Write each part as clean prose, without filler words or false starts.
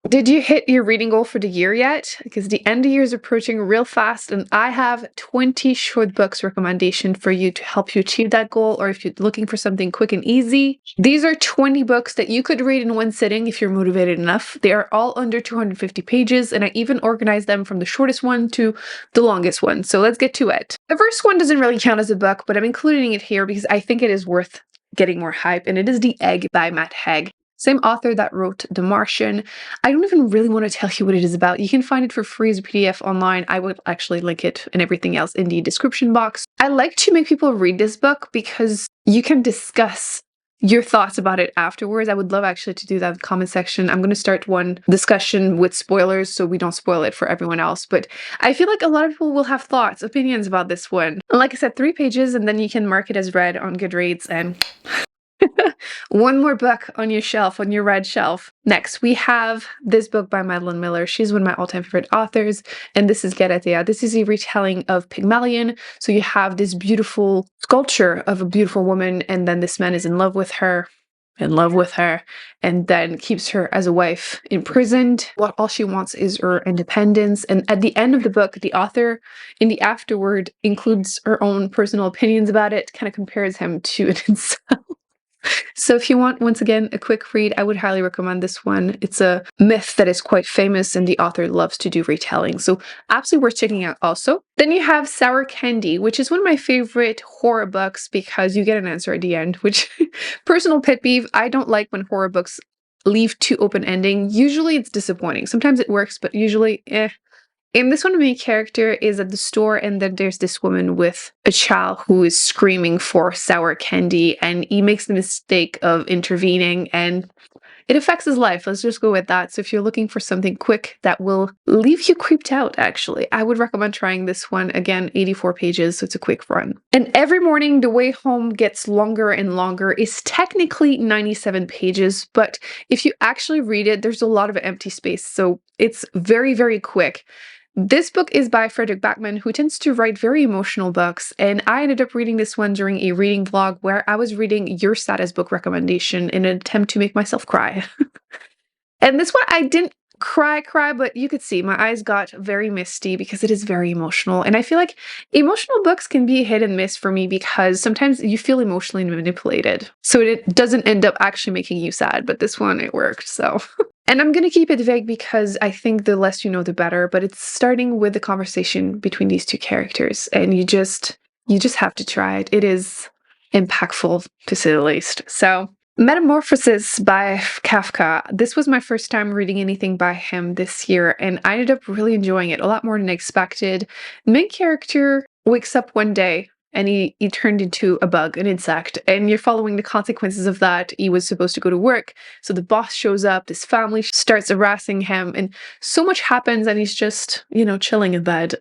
Did you hit your reading goal for the year yet? Because the end of the year is approaching real fast, and I have 20 short books recommendation for you to help you achieve that goal, or if you're looking for something quick and easy. These are 20 books that you could read in one sitting if you're motivated enough. They are all under 250 pages, and I even organized them from the shortest one to the longest one. So let's get to it. The first one doesn't really count as a book, but I'm including it here because I think it is worth getting more hype, and it is The Egg by Matt Haig. Same author that wrote The Martian. I don't even really want to tell you what it is about. You can find it for free as a PDF online. I would actually link it and everything else in the description box. I like to make people read this book because you can discuss your thoughts about it afterwards. I would love actually to do that in the comment section. I'm going to start one discussion with spoilers so we don't spoil it for everyone else. But I feel like a lot of people will have thoughts, opinions about this one. Like I said, 3 pages, and then you can mark it as read on Goodreads, and one more book on your shelf, on your red shelf. Next, we have this book by Madeline Miller. She's one of my all-time favorite authors, and this is Gaia. This is a retelling of Pygmalion. So you have this beautiful sculpture of a beautiful woman, and then this man is in love with her, and then keeps her as a wife imprisoned. All she wants is her independence. And at the end of the book, the author, in the afterword, includes her own personal opinions about it, kind of compares him to an incel. So if you want, once again, a quick read, I would highly recommend this one. It's a myth that is quite famous, and the author loves to do retelling. So absolutely worth checking out also. Then you have Sour Candy, which is one of my favorite horror books because you get an answer at the end, which personal pet peeve. I don't like when horror books leave too open ending. Usually it's disappointing. Sometimes it works, but usually In this one, the main character is at the store, and then there's this woman with a child who is screaming for sour candy, and he makes the mistake of intervening, and it affects his life. Let's just go with that. So if you're looking for something quick that will leave you creeped out, actually, I would recommend trying this one. Again, 84 pages, so it's a quick run. And Every Morning, The Way Home Gets Longer and Longer is technically 97 pages, but if you actually read it, there's a lot of empty space, so it's very, very quick. This book is by Fredrik Backman, who tends to write very emotional books, and I ended up reading this one during a reading vlog where I was reading your status book recommendation in an attempt to make myself cry. And this one, I didn't cry, but you could see my eyes got very misty because it is very emotional. And I feel like emotional books can be hit and miss for me because sometimes you feel emotionally manipulated. So it doesn't end up actually making you sad, but this one, it worked, so. And I'm going to keep it vague because I think the less you know, the better, but it's starting with the conversation between these two characters, and you just have to try it. It is impactful, to say the least. So, Metamorphosis by Kafka. This was my first time reading anything by him this year, and I ended up really enjoying it a lot more than I expected. The main character wakes up one day and he turned into a bug, an insect, and you're following the consequences of that. He was supposed to go to work, so the boss shows up, this family starts harassing him, and so much happens, and he's just, chilling in bed.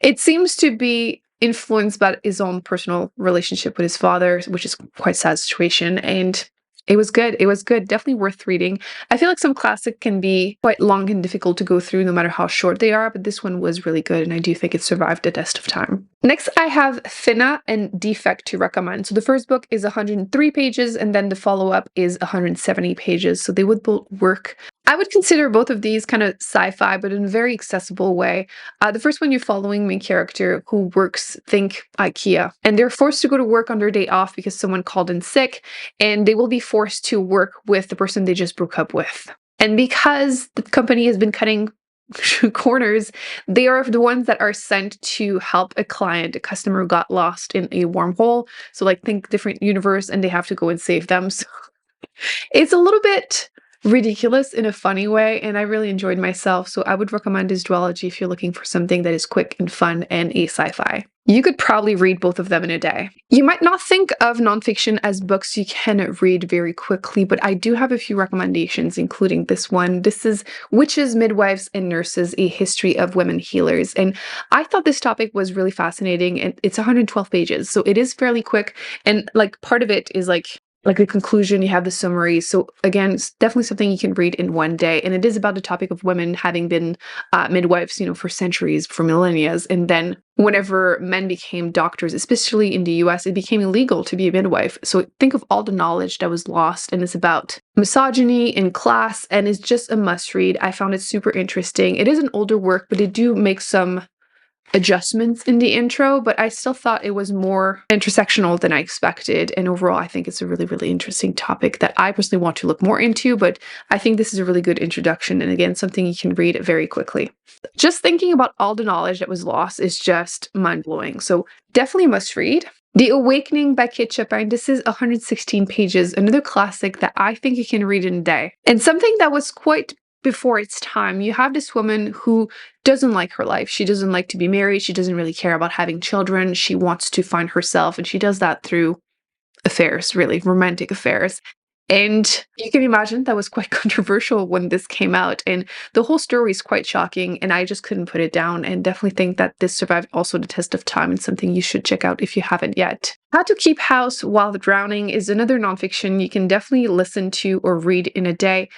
It seems to be influenced by his own personal relationship with his father, which is quite a sad situation, and it was good. It was good. Definitely worth reading. I feel like some classic can be quite long and difficult to go through no matter how short they are, but this one was really good, and I do think it survived the test of time. Next, I have Fina and Defect to recommend. So the first book is 103 pages, and then the follow-up is 170 pages, so they would both work. I would consider both of these kind of sci-fi, but in a very accessible way. The first one, you're following main character who works, think IKEA, and they're forced to go to work on their day off because someone called in sick, and they will be forced to work with the person they just broke up with. And because the company has been cutting corners, they are the ones that are sent to help a client, a customer who got lost in a wormhole. So like think different universe, and they have to go and save them. So it's a little bit ridiculous in a funny way, and I really enjoyed myself, so I would recommend this duology if you're looking for something that is quick and fun and a sci-fi. You could probably read both of them in a day. You might not think of nonfiction as books you can read very quickly, but I do have a few recommendations, including this one. This is Witches, Midwives, and Nurses, A History of Women Healers, and I thought this topic was really fascinating, and it's 112 pages, so it is fairly quick, and like part of it is like like the conclusion, you have the summary. So again, it's definitely something you can read in one day. And it is about the topic of women having been midwives, for centuries, for millennia. And then whenever men became doctors, especially in the US, it became illegal to be a midwife. So think of all the knowledge that was lost. And it's about misogyny and class, and it's just a must read. I found it super interesting. It is an older work, but they do make some adjustments in the intro, but I still thought it was more intersectional than I expected. And overall, I think it's a really, really interesting topic that I personally want to look more into, but I think this is a really good introduction. And again, something you can read very quickly. Just thinking about all the knowledge that was lost is just mind-blowing. So definitely must read. The Awakening by Kit Chopin. This is 116 pages, another classic that I think you can read in a day. And something that was quite before its time. You have this woman who doesn't like her life. She doesn't like to be married. She doesn't really care about having children. She wants to find herself, and she does that through affairs, really romantic affairs. And you can imagine that was quite controversial when this came out, and the whole story is quite shocking, and I just couldn't put it down, and definitely think that this survived also the test of time and something you should check out if you haven't yet. How to Keep House While Drowning is another nonfiction you can definitely listen to or read in a day.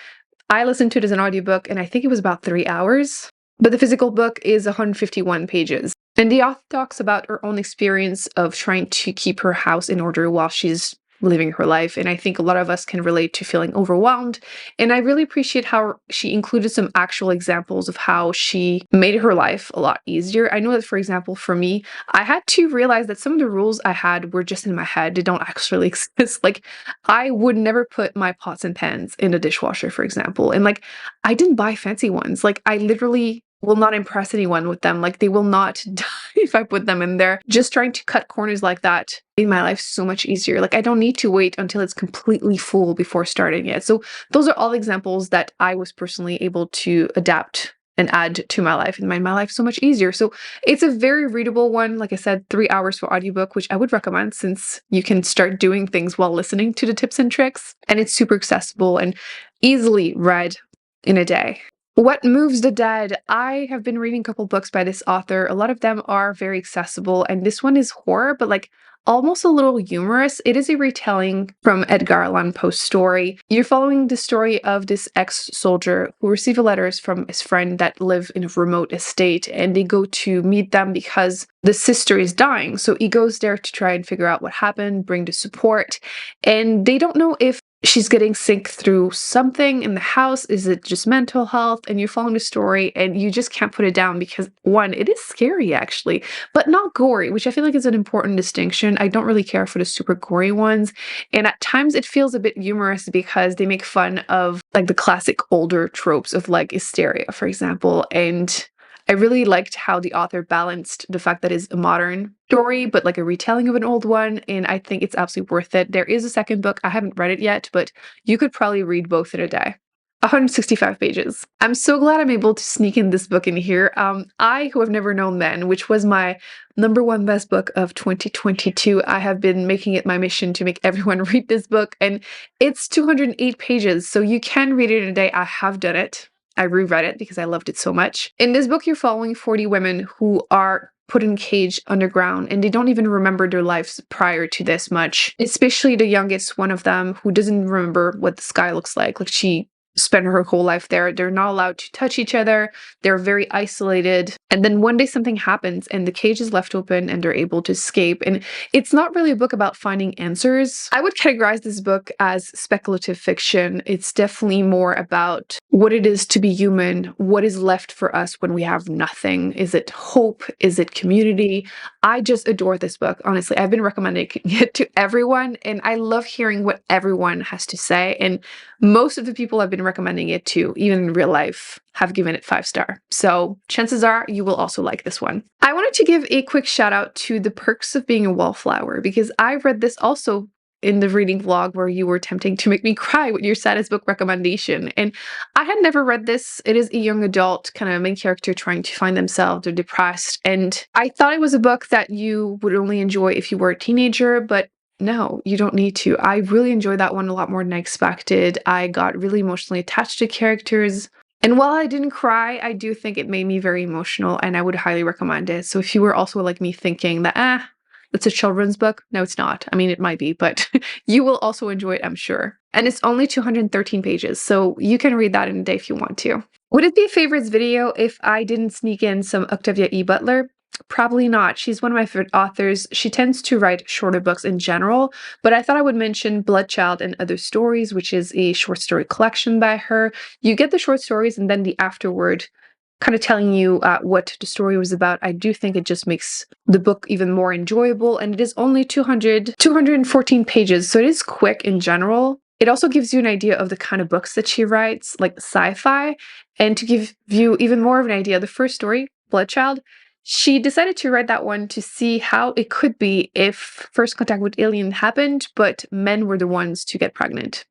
I listened to it as an audiobook, and I think it was about 3 hours, but the physical book is 151 pages. And the author talks about her own experience of trying to keep her house in order while she's living her life. And I think a lot of us can relate to feeling overwhelmed. And I really appreciate how she included some actual examples of how she made her life a lot easier. I know that, for example, for me, I had to realize that some of the rules I had were just in my head. They don't actually exist. Like, I would never put my pots and pans in a dishwasher, for example. And like, I didn't buy fancy ones. Like, I literally will not impress anyone with them. Like, they will not die if I put them in there. Just trying to cut corners like that made my life so much easier. Like, I don't need to wait until it's completely full before starting it. So those are all examples that I was personally able to adapt and add to my life and made my life so much easier. So it's a very readable one. Like I said, 3 hours for audiobook, which I would recommend since you can start doing things while listening to the tips and tricks. And it's super accessible and easily read in a day. What Moves the Dead? I have been reading a couple books by this author. A lot of them are very accessible, and this one is horror, but like almost a little humorous. It is a retelling from Edgar Allan Poe's story. You're following the story of this ex-soldier who receives letters from his friend that live in a remote estate, and they go to meet them because the sister is dying. So he goes there to try and figure out what happened, bring the support, and they don't know if she's getting sick through something in the house. Is it just mental health? And you're following the story and you just can't put it down because, one, it is scary actually, but not gory, which I feel like is an important distinction. I don't really care for the super gory ones. And at times it feels a bit humorous because they make fun of like the classic older tropes of like hysteria, for example. And I really liked how the author balanced the fact that it's a modern story, but like a retelling of an old one, and I think it's absolutely worth it. There is a second book. I haven't read it yet, but you could probably read both in a day. 165 pages. I'm so glad I'm able to sneak in this book in here. I, Who Have Never Known Men, which was my #1 best book of 2022. I have been making it my mission to make everyone read this book, and it's 208 pages, so you can read it in a day. I have done it. I reread it because I loved it so much. In this book, you're following 40 women who are put in a cage underground, and they don't even remember their lives prior to this much, especially the youngest one of them, who doesn't remember what the sky looks like. Like, she spent her whole life there. They're not allowed to touch each other. They're very isolated. And then one day something happens and the cage is left open and they're able to escape. And it's not really a book about finding answers. I would categorize this book as speculative fiction. It's definitely more about what it is to be human, what is left for us when we have nothing. Is it hope? Is it community? I just adore this book. Honestly, I've been recommending it to everyone, and I love hearing what everyone has to say. And most of the people I've been recommending it to, even in real life, have given it 5-star. So chances are you will also like this one. I wanted to give a quick shout out to The Perks of Being a Wallflower, because I read this also in the reading vlog where you were attempting to make me cry with your saddest book recommendation. And I had never read this. It is a young adult kind of main character trying to find themselves. They're depressed. And I thought it was a book that you would only enjoy if you were a teenager, but no, you don't need to. I really enjoyed that one a lot more than I expected. I got really emotionally attached to characters. And while I didn't cry, I do think it made me very emotional, and I would highly recommend it. So if you were also like me thinking that, it's a children's book. No, it's not. I mean, it might be, but you will also enjoy it, I'm sure. And it's only 213 pages, so you can read that in a day if you want to. Would it be a favorites video if I didn't sneak in some Octavia E. Butler? Probably not. She's one of my favorite authors. She tends to write shorter books in general, but I thought I would mention Bloodchild and Other Stories, which is a short story collection by her. You get the short stories and then the afterword kind of telling you what the story was about. I do think it just makes the book even more enjoyable, and it is only 214 pages, so it is quick in general. It also gives you an idea of the kind of books that she writes, like sci-fi, and to give you even more of an idea, the first story, Bloodchild, she decided to write that one to see how it could be if first contact with alien happened, but men were the ones to get pregnant.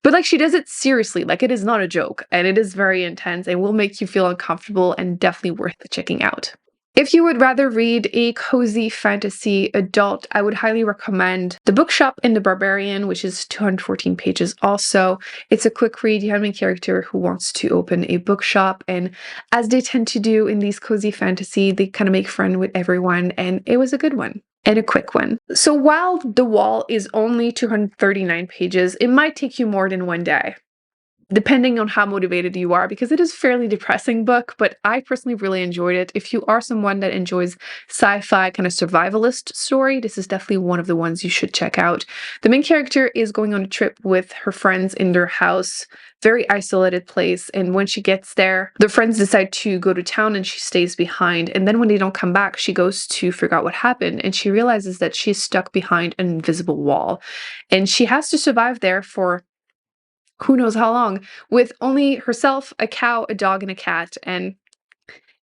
But like she does it seriously, like it is not a joke, and it is very intense and will make you feel uncomfortable and definitely worth checking out. If you would rather read a cozy fantasy adult, I would highly recommend The Bookshop and The Barbarian, which is 214 pages also. It's a quick read. You have a main character who wants to open a bookshop, and as they tend to do in these cozy fantasy, they kind of make friends with everyone, and it was a good one. And a quick one. So while The Wall is only 239 pages, it might take you more than one day, depending on how motivated you are, because it is a fairly depressing book, but I personally really enjoyed it. If you are someone that enjoys sci-fi kind of survivalist story, this is definitely one of the ones you should check out. The main character is going on a trip with her friends in their house, very isolated place, and when she gets there, the friends decide to go to town and she stays behind, and then when they don't come back, she goes to figure out what happened, and she realizes that she's stuck behind an invisible wall, and she has to survive there for who knows how long, with only herself, a cow, a dog, and a cat. And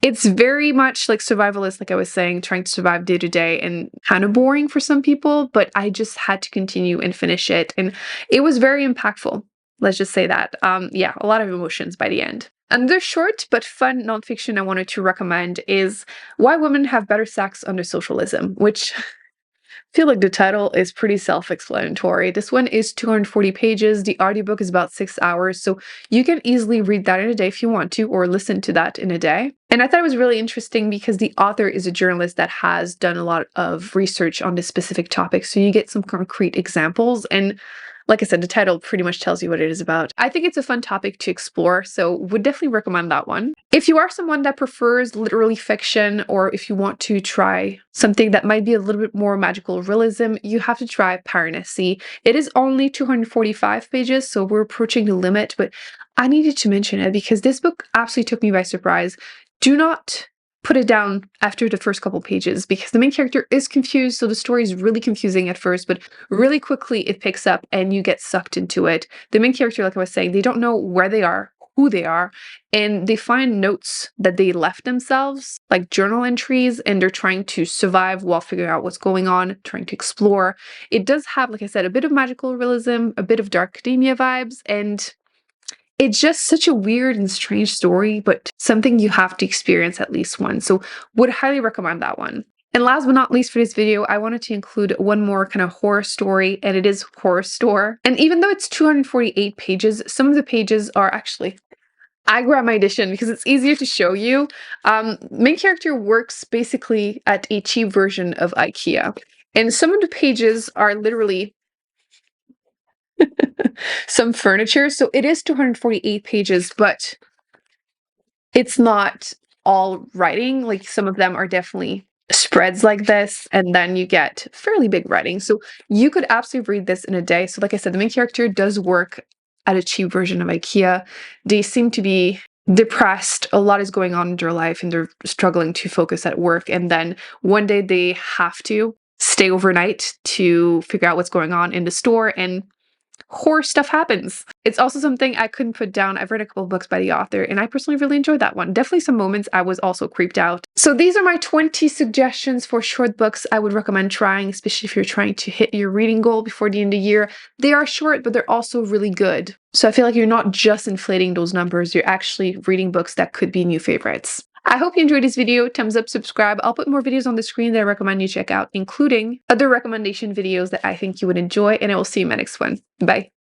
it's very much like survivalist, like I was saying, trying to survive day to day, and kind of boring for some people, but I just had to continue and finish it. And it was very impactful. Let's just say that. Yeah, a lot of emotions by the end. Another short but fun nonfiction I wanted to recommend is Why Women Have Better Sex Under Socialism, which I feel like the title is pretty self-explanatory. This one is 240 pages. The audiobook is about 6 hours, so you can easily read that in a day if you want to, or listen to that in a day. And I thought it was really interesting because the author is a journalist that has done a lot of research on this specific topic, so you get some concrete examples. And like I said, the title pretty much tells you what it is about. I think it's a fun topic to explore, so would definitely recommend that one. If you are someone that prefers literary fiction, or if you want to try something that might be a little bit more magical realism, you have to try Piracy. It is only 245 pages, so we're approaching the limit, but I needed to mention it because this book absolutely took me by surprise. Do not put it down after the first couple pages because the main character is confused, so the story is really confusing at first, but really quickly it picks up and you get sucked into it. The main character, like I was saying, they don't know where they are, who they are, and they find notes that they left themselves, like journal entries, and they're trying to survive while figuring out what's going on, trying to explore. It does have, like I said, a bit of magical realism, a bit of dark academia vibes, and it's just such a weird and strange story, but something you have to experience at least once. So would highly recommend that one. And last but not least for this video, I wanted to include one more kind of horror story, and it is Horror Store. And even though it's 248 pages, some of the pages are actually, I grabbed my edition because it's easier to show you. Main character works basically at a cheap version of IKEA. And some of the pages are literally some furniture. So it is 248 pages, but it's not all writing. Like some of them are definitely spreads like this, and then you get fairly big writing. So you could absolutely read this in a day. So like I said, the main character does work at a cheap version of IKEA. They seem to be depressed. A lot is going on in their life and they're struggling to focus at work. And then one day they have to stay overnight to figure out what's going on in the store, and horror stuff happens. It's also something I couldn't put down. I've read a couple of books by the author, and I personally really enjoyed that one. Definitely some moments I was also creeped out. So these are my 20 suggestions for short books I would recommend trying, especially if you're trying to hit your reading goal before the end of the year. They are short, but they're also really good. So I feel like you're not just inflating those numbers, you're actually reading books that could be new favorites. I hope you enjoyed this video. Thumbs up, subscribe. I'll put more videos on the screen that I recommend you check out, including other recommendation videos that I think you would enjoy, and I will see you in my next one. Bye.